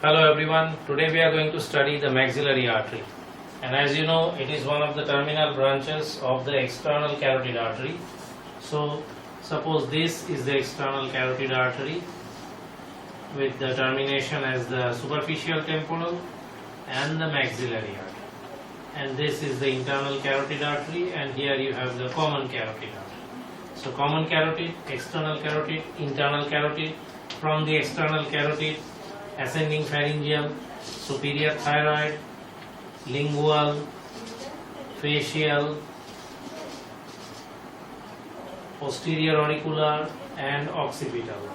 Hello everyone, today we are going to study the maxillary artery, and as you know it is one of the terminal branches of the external carotid artery. So suppose this is the external carotid artery with the termination as the superficial temporal and the maxillary artery, and this is the internal carotid artery, and here you have the common carotid artery. So common carotid, external carotid, internal carotid. From the external carotid, ascending pharyngeal, superior thyroid, lingual, facial, posterior auricular and occipital.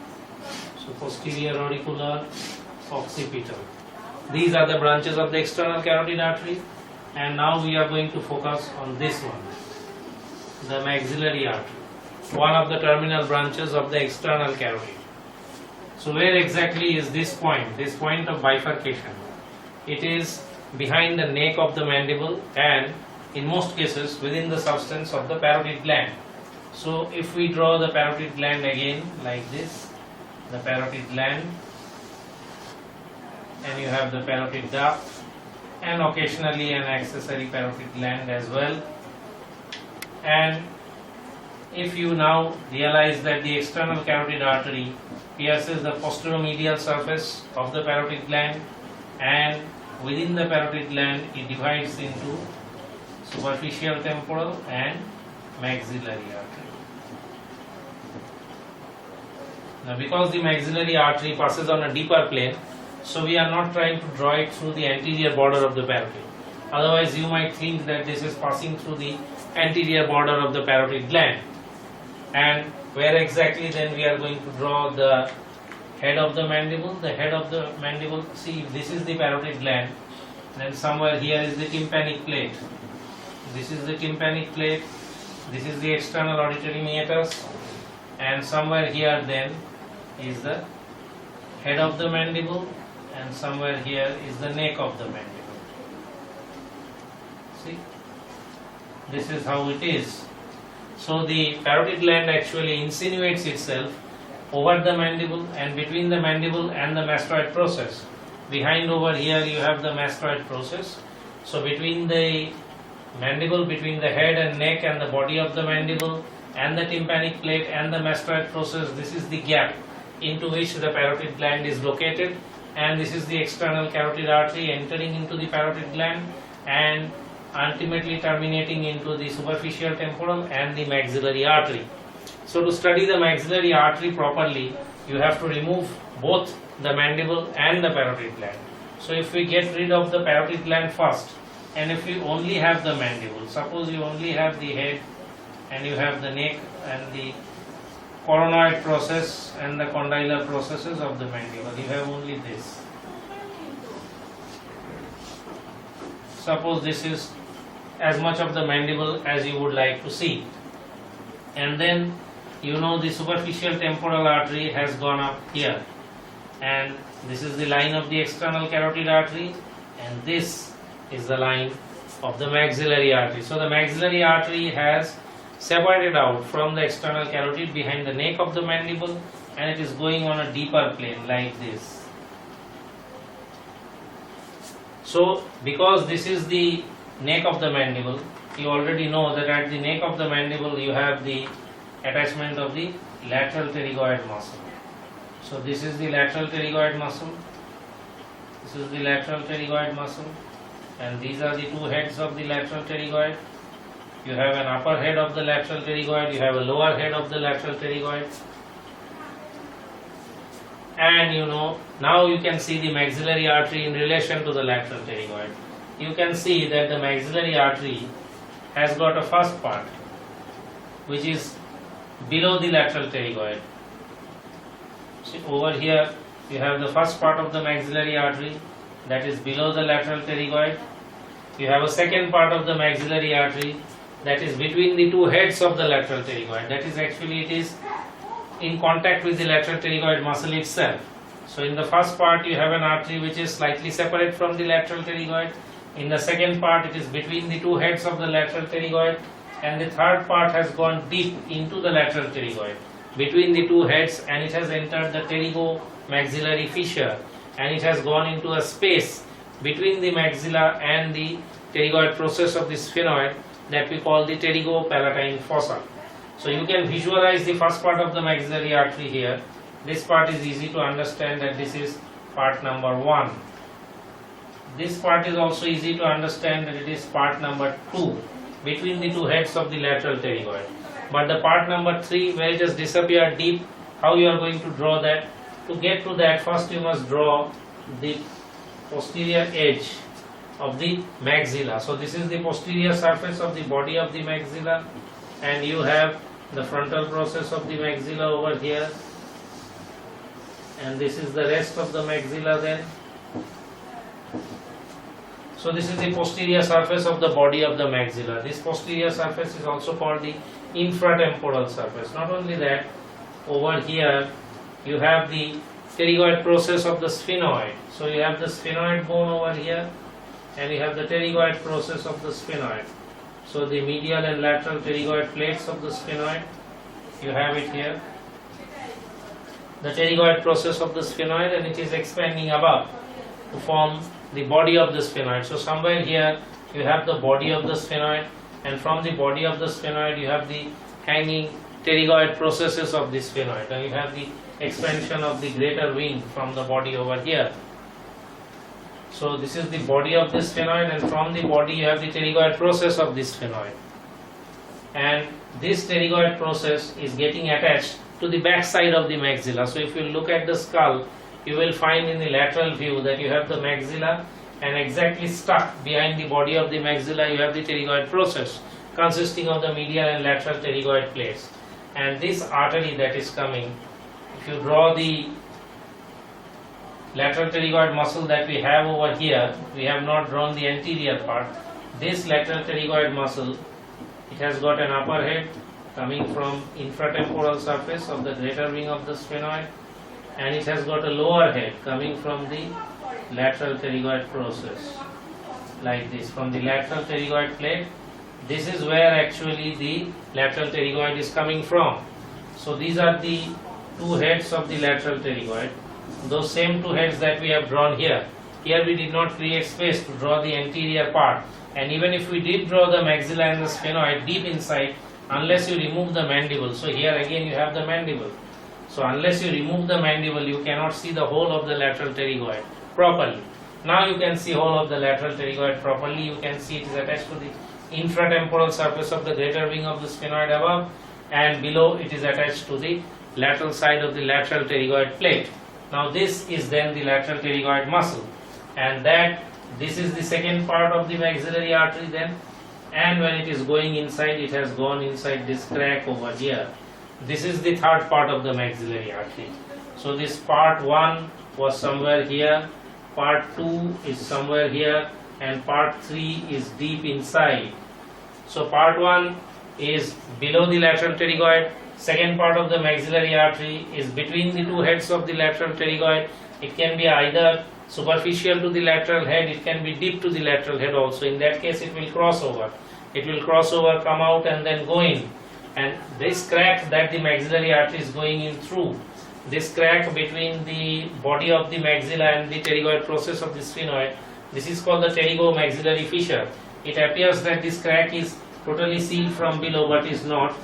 So posterior auricular, occipital. These are the branches of the external carotid artery, and now we are going to focus on this one, the maxillary artery, one of the terminal branches of the external carotid. So where exactly is this point of bifurcation? It is behind the neck of the mandible and in most cases within the substance of the parotid gland. So if we draw the parotid gland again like this, the parotid gland, and you have the parotid duct and occasionally an accessory parotid gland as well. And if you now realize that the external carotid artery pierces the posteromedial surface of the parotid gland, and within the parotid gland it divides into superficial temporal and maxillary artery. Now because the maxillary artery passes on a deeper plane, so we are not trying to draw it through the anterior border of the parotid. Otherwise you might think that this is passing through the anterior border of the parotid gland. And where exactly then we are going to draw the head of the mandible? The head of the mandible, see, this is the parotid gland, then somewhere here is the tympanic plate. This is the tympanic plate, this is the external auditory meatus, and somewhere here then is the head of the mandible, and somewhere here is the neck of the mandible. See, this is how it is. So the parotid gland actually insinuates itself over the mandible and between the mandible and the mastoid process. Behind over here you have the mastoid process. So between the mandible, between the head and neck and the body of the mandible and the tympanic plate and the mastoid process, this is the gap into which the parotid gland is located, and this is the external carotid artery entering into the parotid gland and ultimately terminating into the superficial temporal and the maxillary artery. So to study the maxillary artery properly, you have to remove both the mandible and the parotid gland. So if we get rid of the parotid gland first, and if we only have the mandible, suppose you only have the head and you have the neck and the coronoid process and the condylar processes of the mandible, you have only this. Suppose this is as much of the mandible as you would like to see, and then you know the superficial temporal artery has gone up here, and this is the line of the external carotid artery, and this is the line of the maxillary artery. So the maxillary artery has separated out from the external carotid behind the neck of the mandible, and it is going on a deeper plane like this. So because this is the neck of the mandible, you already know that at the neck of the mandible you have the attachment of the lateral pterygoid muscle. So this is the lateral pterygoid muscle, this is the lateral pterygoid muscle, and these are the two heads of the lateral pterygoid. You have an upper head of the lateral pterygoid, you have a lower head of the lateral pterygoid, and you know, now you can see the maxillary artery in relation to the lateral pterygoid. You can see that the maxillary artery has got a first part which is below the lateral pterygoid. See, over here you have the first part of the maxillary artery that is below the lateral pterygoid. You have a second part of the maxillary artery that is between the two heads of the lateral pterygoid. That is actually, it is in contact with the lateral pterygoid muscle itself. So in the first part you have an artery which is slightly separate from the lateral pterygoid. In the second part it is between the two heads of the lateral pterygoid, and the third part has gone deep into the lateral pterygoid between the two heads, and it has entered the pterygomaxillary fissure. and it has gone into a space between the maxilla and the pterygoid process of the sphenoid that we call the pterygopalatine fossa. So you can visualize the first part of the maxillary artery here. This part is easy to understand that this is part number 1. This part is also easy to understand that it is part number 2 between the two heads of the lateral pterygoid. But the part number 3 where it has disappeared deep, how you are going to draw that? To get to that, first you must draw the posterior edge of the maxilla. So this is the posterior surface of the body of the maxilla, and you have the frontal process of the maxilla over here, and this is the rest of the maxilla then. So this is the posterior surface of the body of the maxilla. This posterior surface is also called the infratemporal surface. Not only that, over here you have the pterygoid process of the sphenoid. So you have the sphenoid bone over here, and you have the pterygoid process of the sphenoid. So the medial and lateral pterygoid plates of the sphenoid, you have it here. The pterygoid process of the sphenoid, and it is expanding above to form the body of the sphenoid. So somewhere here you have the body of the sphenoid, and from the body of the sphenoid you have the hanging pterygoid processes of the sphenoid, and you have the expansion of the greater wing from the body over here. So this is the body of the sphenoid, and from the body you have the pterygoid process of the sphenoid, and this pterygoid process is getting attached to the back side of the maxilla. So if you look at the skull, you will find in the lateral view that you have the maxilla, and exactly stuck behind the body of the maxilla you have the pterygoid process consisting of the medial and lateral pterygoid plates. And this artery that is coming, if you draw the lateral pterygoid muscle that we have over here, we have not drawn the anterior part. This lateral pterygoid muscle, it has got an upper head coming from infratemporal surface of the greater wing of the sphenoid, and it has got a lower head coming from the lateral pterygoid process, like this, from the lateral pterygoid plate. This is where actually the lateral pterygoid is coming from. So these are the two heads of the lateral pterygoid, those same two heads that we have drawn here. Here we did not create space to draw the anterior part, and even if we did draw the maxilla and the sphenoid deep inside, unless you remove the mandible, so here again you have the mandible. So unless you remove the mandible, you cannot see the whole of the lateral pterygoid properly. Now you can see whole of the lateral pterygoid properly. You can see it is attached to the infratemporal surface of the greater wing of the sphenoid above, and below it is attached to the lateral side of the lateral pterygoid plate. Now this is then the lateral pterygoid muscle, and this is the second part of the maxillary artery then, and when it is going inside, it has gone inside this crack over here. This is the third part of the maxillary artery. So this part 1 was somewhere here, part 2 is somewhere here, and part 3 is deep inside. So part 1 is below the lateral pterygoid. Second part of the maxillary artery is between the two heads of the lateral pterygoid. It can be either superficial to the lateral head, it can be deep to the lateral head also. In that case it will cross over. It will cross over, come out, and then go in. And this crack that the maxillary artery is going in through, this crack between the body of the maxilla and the pterygoid process of the sphenoid, this is called the pterygomaxillary fissure. It appears that this crack is totally sealed from below, but is not.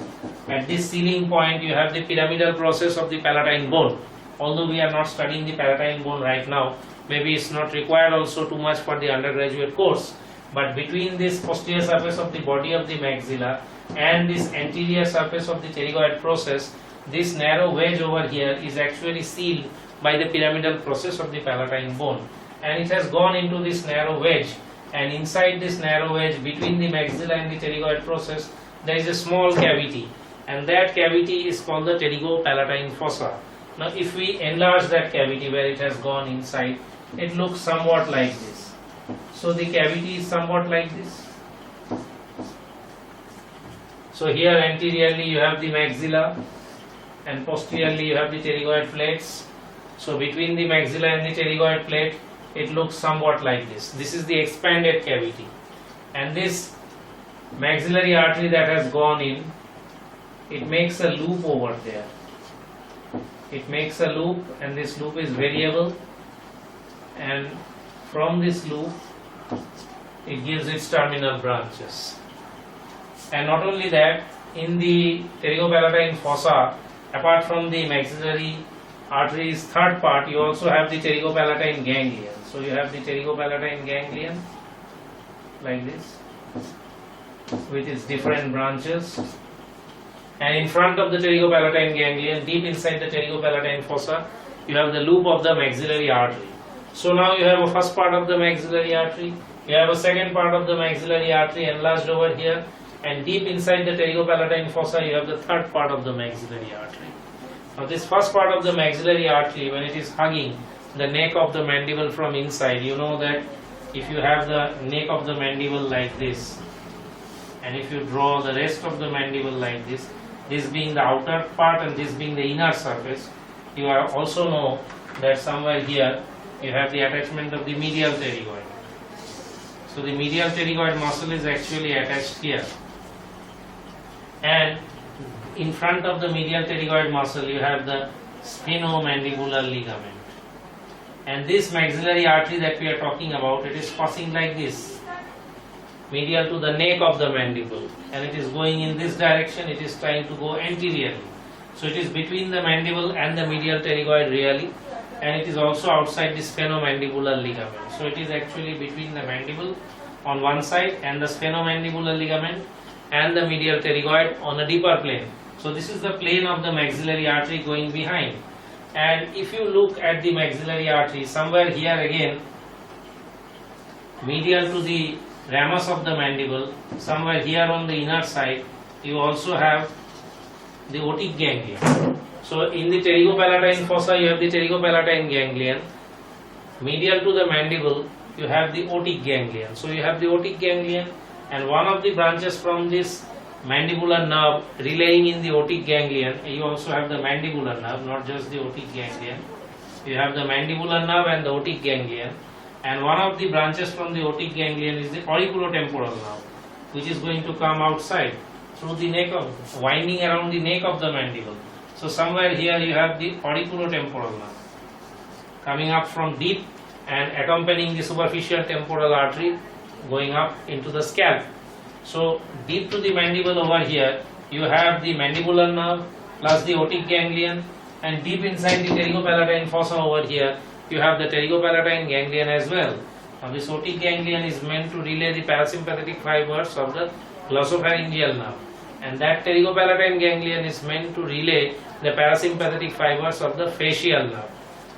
At this sealing point you have the pyramidal process of the palatine bone. Although we are not studying the palatine bone right now, maybe it's not required also too much for the undergraduate course, but between this posterior surface of the body of the maxilla and this anterior surface of the pterygoid process, this narrow wedge over here is actually sealed by the pyramidal process of the palatine bone, and it has gone into this narrow wedge, and inside this narrow wedge between the maxilla and the pterygoid process there is a small cavity, and that cavity is called the pterygopalatine fossa. Now if we enlarge that cavity where it has gone inside, it looks somewhat like this. So the cavity is somewhat like this. So here anteriorly you have the maxilla, and posteriorly you have the pterygoid plates. So between the maxilla and the pterygoid plate, it looks somewhat like this. This is the expanded cavity, and this maxillary artery that has gone in, it makes a loop over there. It makes a loop, and this loop is variable, and from this loop it gives its terminal branches. And not only that, in the pterygopalatine fossa, apart from the maxillary artery's third part, you also have the pterygopalatine ganglion. So you have the pterygopalatine ganglion like this with its different branches, and in front of the pterygopalatine ganglion, deep inside the pterygopalatine fossa, you have the loop of the maxillary artery. So now you have a first part of the maxillary artery, you have a second part of the maxillary artery enlarged over here, and deep inside the pterygopalatine fossa you have the third part of the maxillary artery. Now this first part of the maxillary artery, when it is hugging the neck of the mandible from inside, you know that if you have the neck of the mandible like this, and if you draw the rest of the mandible like this being the outer part and this being the inner surface, you also know that somewhere here you have the attachment of the medial pterygoid. So the medial pterygoid muscle is actually attached here, and in front of the medial pterygoid muscle you have the sphenomandibular ligament. And this maxillary artery that we are talking about, it is passing like this, medial to the neck of the mandible, and it is going in this direction, it is trying to go anteriorly. So it is between the mandible and the medial pterygoid really, and it is also outside the sphenomandibular ligament. So it is actually between the mandible on one side and the sphenomandibular ligament and the medial pterygoid on a deeper plane. So this is the plane of the maxillary artery going behind. And if you look at the maxillary artery, somewhere here again, medial to the ramus of the mandible, somewhere here on the inner side, you also have the otic ganglion. So in the pterygopalatine fossa, you have the pterygopalatine ganglion. Medial to the mandible, you have the otic ganglion. So you have the otic ganglion, and one of the branches from this mandibular nerve relaying in the otic ganglion, you also have the mandibular nerve, not just the otic ganglion. You have the mandibular nerve and the otic ganglion, and one of the branches from the otic ganglion is the auriculotemporal nerve, which is going to come outside through the neck of, winding around the neck of the mandible. So somewhere here you have the auriculotemporal nerve coming up from deep and accompanying the superficial temporal artery going up into the scalp. So deep to the mandible over here you have the mandibular nerve plus the otic ganglion, and deep inside the pterygopalatine fossa over here you have the pterygopalatine ganglion as well. Now this otic ganglion is meant to relay the parasympathetic fibers of the glossopharyngeal nerve, and that pterygopalatine ganglion is meant to relay the parasympathetic fibers of the facial nerve.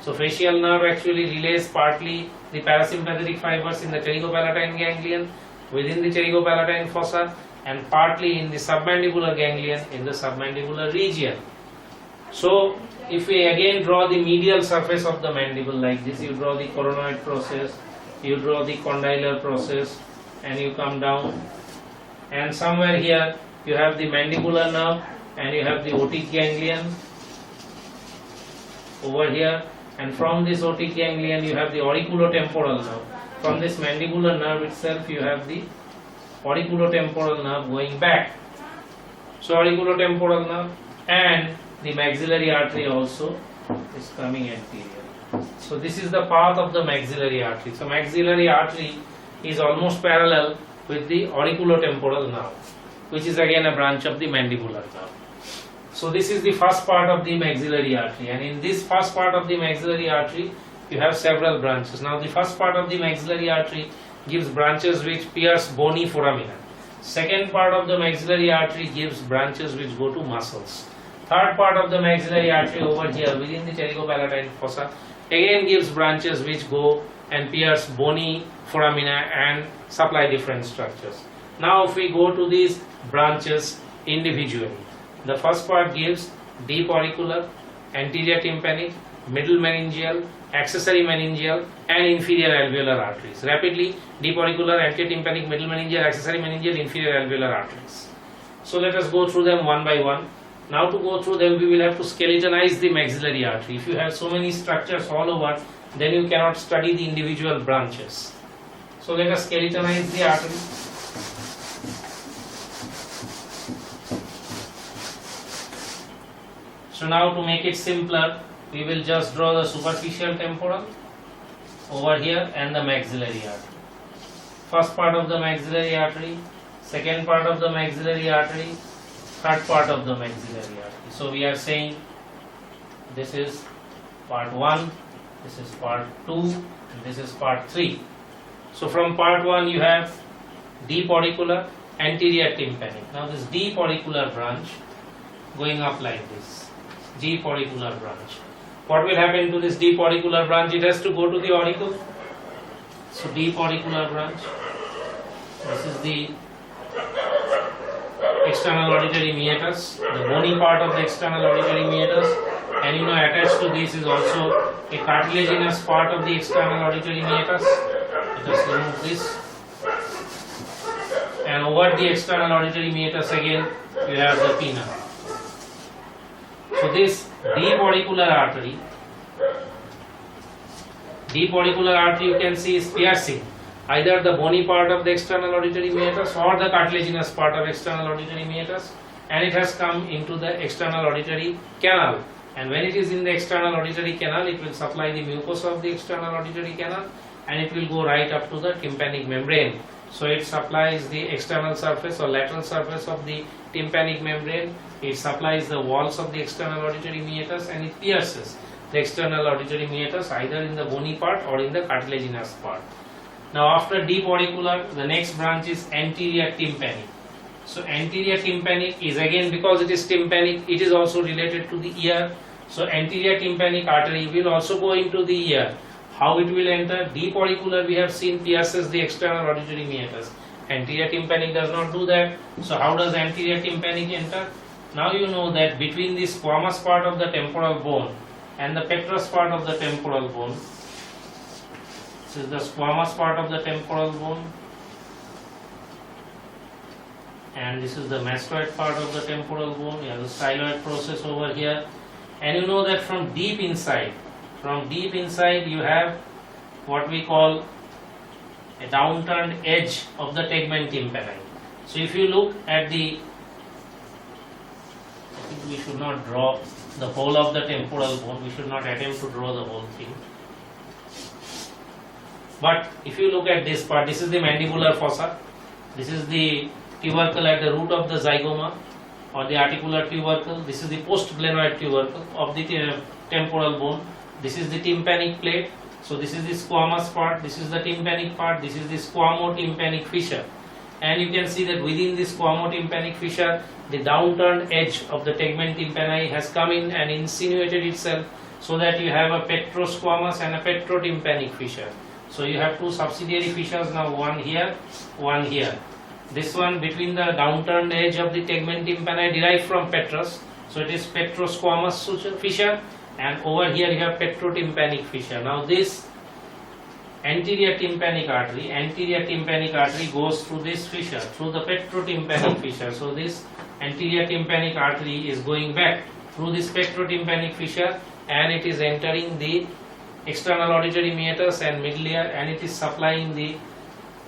So facial nerve actually relays partly the parasympathetic fibers in the pterygopalatine ganglion within the pterygopalatine fossa, and partly in the submandibular ganglion in the submandibular region. So if we again draw the medial surface of the mandible like this, you draw the coronoid process, you draw the condylar process, and you come down, and somewhere here you have the mandibular nerve and you have the otic ganglion over here, and from this otic ganglion you have the auriculotemporal nerve. From this mandibular nerve itself you have the auriculotemporal nerve going back. So auriculotemporal nerve and the maxillary artery also is coming anterior. So this is the path of the maxillary artery. So maxillary artery is almost parallel with the auriculotemporal nerve, which is again a branch of the mandibular nerve. So this is the first part of the maxillary artery, and in this first part of the maxillary artery you have several branches. Now the first part of the maxillary artery gives branches which pierce bony foramina. Second part of the maxillary artery gives branches which go to muscles. Third part of the maxillary artery over here within the pterygopalatine fossa again gives branches which go and pierce bony foramina and supply different structures. Now if we go to these branches individually, the first part gives deep auricular, anterior tympanic, middle meningeal, accessory meningeal and inferior alveolar arteries. Rapidly, deep auricular, anterior tympanic, middle meningeal, accessory meningeal, inferior alveolar arteries. So let us go through them one by one. Now to go through them we will have to skeletonize the maxillary artery. If you have so many structures all over, then you cannot study the individual branches. So let us skeletonize the artery. So now to make it simpler, we will just draw the superficial temporal over here and the maxillary artery. First part of the maxillary artery, second part of the maxillary artery, third part of the maxillary artery. So we are saying this is part 1, this is part 2, and this is part 3. So from part 1 you have deep auricular, anterior tympanic. Now this deep auricular branch going up like this, deep auricular branch. What will happen to this deep auricular branch? It has to go to the auricle. So deep auricular branch, this is the external auditory meatus, the bony part of the external auditory meatus, and you know attached to this is also a cartilaginous part of the external auditory meatus. Let us remove this. And over the external auditory meatus again you have the pinna. So this deep auricular artery you can see is piercing either the bony part of the external auditory meatus or the cartilaginous part of external auditory meatus, and it has come into the external auditory canal. And when it is in the external auditory canal, it will supply the mucosa of the external auditory canal, and it will go right up to the tympanic membrane. So it supplies the external surface or lateral surface of the tympanic membrane, it supplies the walls of the external auditory meatus, and it pierces the external auditory meatus either in the bony part or in the cartilaginous part. Now after deep auricular, the next branch is anterior tympanic. So anterior tympanic is again, because it is tympanic, it is also related to the ear. So anterior tympanic artery will also go into the ear. How it will enter? Deep auricular we have seen pierces the external auditory meatus. Anterior tympanic does not do that. So how does anterior tympanic enter? Now you know that between the squamous part of the temporal bone and the petrous part of the temporal bone, this is the squamous part of the temporal bone, and this is the mastoid part of the temporal bone. You have the styloid process over here, and you know that from deep inside you have what we call a downturned edge of the tegmen tympani. So if you look at the, I think we should not draw the whole of the temporal bone, we should not attempt to draw the whole thing. But if you look at this part, this is the mandibular fossa, this is the tubercle at the root of the zygoma or the articular tubercle, this is the postglenoid tubercle of the temporal bone, this is the tympanic plate. So this is the squamous part, this is the tympanic part, this is the squamotympanic fissure. And you can see that within this squamotympanic fissure, the downturned edge of the tegmen tympani has come in and insinuated itself, so that you have a petrosquamous and a petrotympanic fissure. So you have two subsidiary fissures now, one here, one here. This one between the downturned edge of the tegmen tympani derived from petrous, so it is petrosquamous fissure, and over here you have petrotympanic fissure. Now this anterior tympanic artery goes through this fissure, through the petrotympanic fissure. So this anterior tympanic artery is going back through this petrotympanic fissure, and it is entering the external auditory meatus and middle ear, and it is supplying the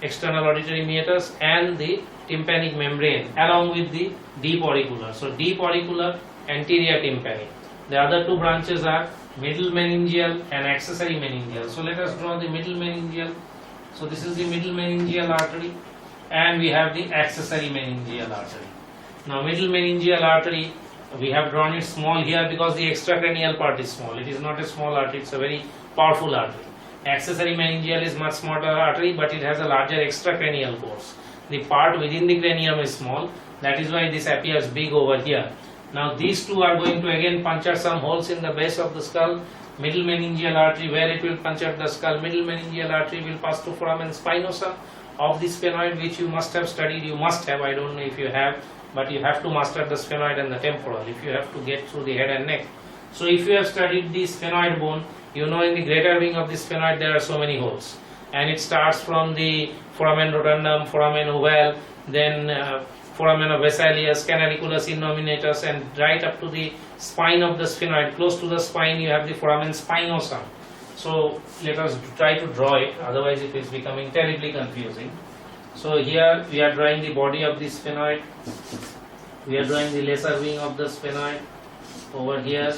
external auditory meatus and the tympanic membrane along with the deep auricular. So deep auricular, anterior tympanic. The other two branches are middle meningeal and accessory meningeal. So let us draw the middle meningeal. So this is the middle meningeal artery, and we have the accessory meningeal artery. Now middle meningeal artery, we have drawn it small here because the extracranial part is small. It is not a small artery, it's a very powerful artery. Accessory meningeal is much smaller artery, but it has a larger extracranial course. The part within the cranium is small, that is why this appears big over here. Now these two are going to again puncture some holes in the base of the skull. Middle meningeal artery, where it will puncture the skull, middle meningeal artery will pass to foramen spinosum of the sphenoid, which you must have studied. You must have, I don't know if you have, but you have to master the sphenoid and the temporal if you have to get through the head and neck. So if you have studied the sphenoid bone, you know in the greater wing of the sphenoid there are so many holes, and it starts from the foramen rotundum, foramen ovale, then foramen of Vesalius, canaliculus innominatus, and right up to the spine of the sphenoid. Close to the spine you have the foramen spinosum. So let us try to draw it, otherwise it is becoming terribly confusing. So here we are drawing the body of the sphenoid, we are drawing the lesser wing of the sphenoid over here.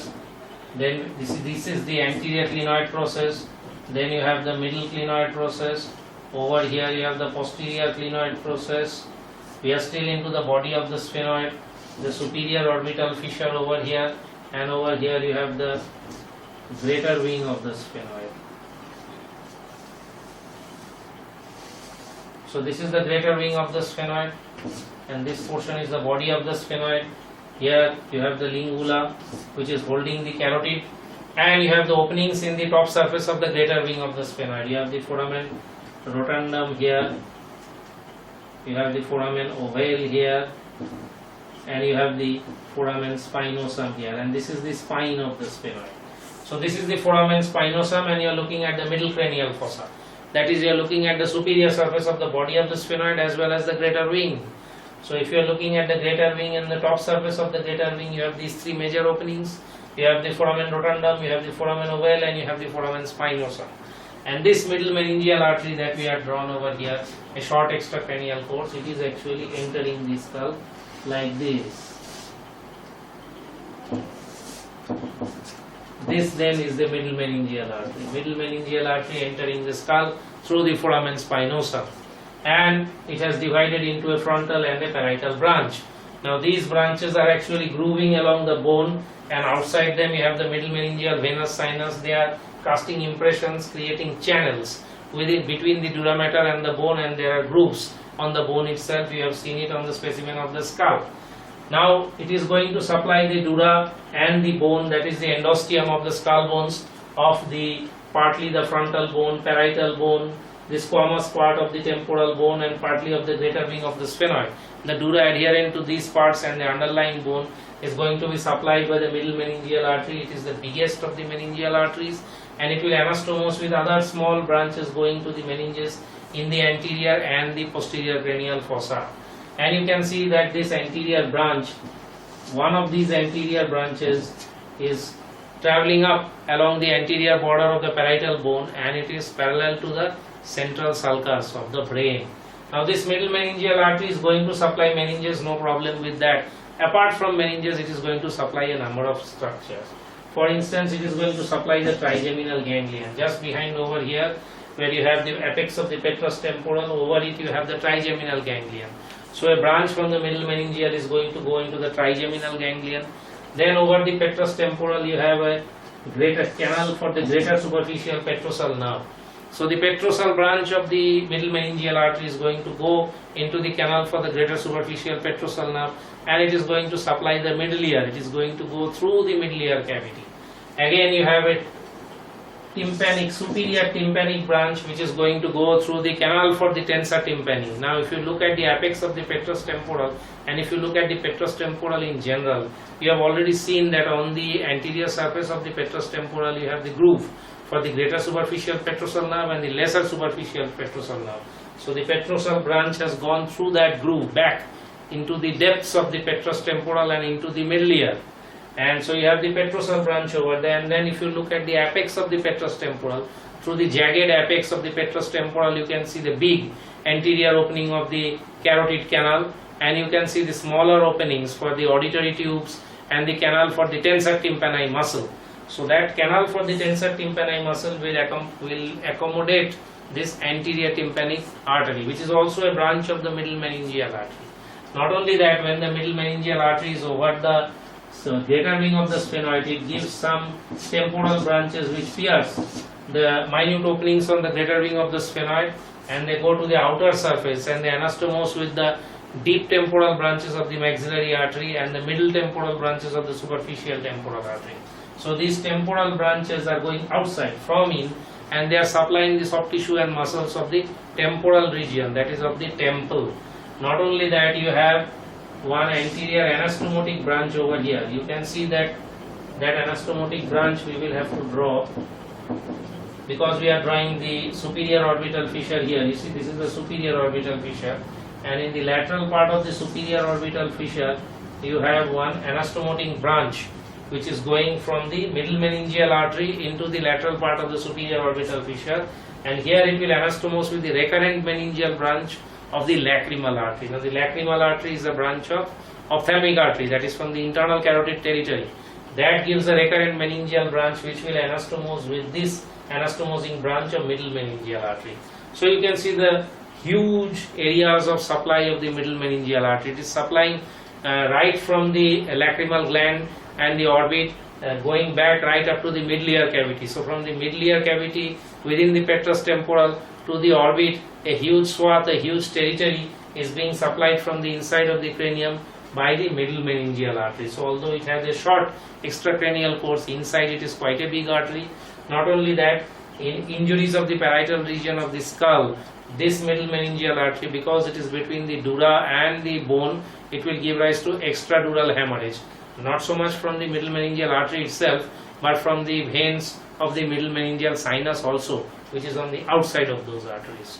Then this is the anterior clinoid process, then you have the middle clinoid process. Over here you have the posterior clinoid process. We are still into the body of the sphenoid, the superior orbital fissure over here, and over here you have the greater wing of the sphenoid. So this is the greater wing of the sphenoid, and this portion is the body of the sphenoid. Here you have the lingula, which is holding the carotid, and you have the openings in the top surface of the greater wing of the sphenoid. You have the foramen rotundum here, you have the foramen ovale here, and you have the foramen spinosum here, and this is the spine of the sphenoid. So this is the foramen spinosum, and you are looking at the middle cranial fossa. That is, you are looking at the superior surface of the body of the sphenoid as well as the greater wing. So if you are looking at the greater wing and the top surface of the greater wing, you have these three major openings. You have the foramen rotundum, you have the foramen ovale, and you have the foramen spinosum. And this middle meningeal artery that we have drawn over here, a short extracranial course, it is actually entering the skull like this. This then is the middle meningeal artery. Middle meningeal artery entering the skull through the foramen spinosum, and it has divided into a frontal and a parietal branch. Now these branches are actually grooving along the bone, and outside them you have the middle meningeal venous sinus. They are casting impressions, creating channels between the dura mater and the bone, and there are grooves on the bone itself. You have seen it on the specimen of the skull. Now it is going to supply the dura and the bone, that is the endosteum of the skull bones, of the partly the frontal bone, parietal bone, the squamous part of the temporal bone, and partly of the greater wing of the sphenoid. The dura adherent to these parts and the underlying bone is going to be supplied by the middle meningeal artery. It is the biggest of the meningeal arteries, and it will anastomose with other small branches going to the meninges in the anterior and the posterior cranial fossa. And you can see that this anterior branch, one of these anterior branches is traveling up along the anterior border of the parietal bone, and it is parallel to the central sulcus of the brain. Now this middle meningeal artery is going to supply meninges, no problem with that. Apart from meninges, it is going to supply a number of structures. For instance, it is going to supply the trigeminal ganglion. Just behind over here, where you have the apex of the petrous temporal, over it you have the trigeminal ganglion. So a branch from the middle meningeal is going to go into the trigeminal ganglion. Then over the petrous temporal you have a greater canal for the greater superficial petrosal nerve. So the petrosal branch of the middle meningeal artery is going to go into the canal for the greater superficial petrosal nerve, and it is going to supply the middle ear. It is going to go through the middle ear cavity. Again you have a tympanic, superior tympanic branch, which is going to go through the canal for the tensa tympani. Now if you look at the apex of the petrous temporal, and if you look at the petrous temporal in general, you have already seen that on the anterior surface of the petrous temporal you have the groove for the greater superficial petrosal nerve and the lesser superficial petrosal nerve. So the petrosal branch has gone through that groove back into the depths of the petrous temporal and into the middle ear. And so you have the petrosal branch over there, and then if you look at the apex of the petrous temporal, through the jagged apex of the petrous temporal you can see the big anterior opening of the carotid canal, and you can see the smaller openings for the auditory tubes and the canal for the tensor tympani muscle. So that canal for the tensor tympani muscle will accommodate this anterior tympanic artery, which is also a branch of the middle meningeal artery. Not only that, when the middle meningeal artery is over the greater wing of the sphenoid, it gives some temporal branches which pierce the minute openings on the greater wing of the sphenoid, and they go to the outer surface and they anastomose with the deep temporal branches of the maxillary artery and the middle temporal branches of the superficial temporal artery. So these temporal branches are going outside from in, and they are supplying the soft tissue and muscles of the temporal region, that is of the temple. Not only that, you have one anterior anastomotic branch over here. You can see that anastomotic branch we will have to draw, because we are drawing the superior orbital fissure here. You see, this is the superior orbital fissure, and in the lateral part of the superior orbital fissure you have one anastomotic branch which is going from the middle meningeal artery into the lateral part of the superior orbital fissure, and here it will anastomose with the recurrent meningeal branch of the lacrimal artery. Now the lacrimal artery is a branch of ophthalmic artery, that is from the internal carotid territory. That gives a recurrent meningeal branch which will anastomose with this anastomosing branch of middle meningeal artery. So you can see the huge areas of supply of the middle meningeal artery. It is supplying right from the lacrimal gland and the orbit, going back right up to the middle ear cavity. So from the middle ear cavity within the petrous temporal to the orbit, a huge swath, a huge territory is being supplied from the inside of the cranium by the middle meningeal artery. So although it has a short extracranial course, inside it is quite a big artery. Not only that, in injuries of the parietal region of the skull, this middle meningeal artery, because it is between the dura and the bone, it will give rise to extradural hemorrhage. Not so much from the middle meningeal artery itself, but from the veins of the middle meningeal sinus also, which is on the outside of those arteries.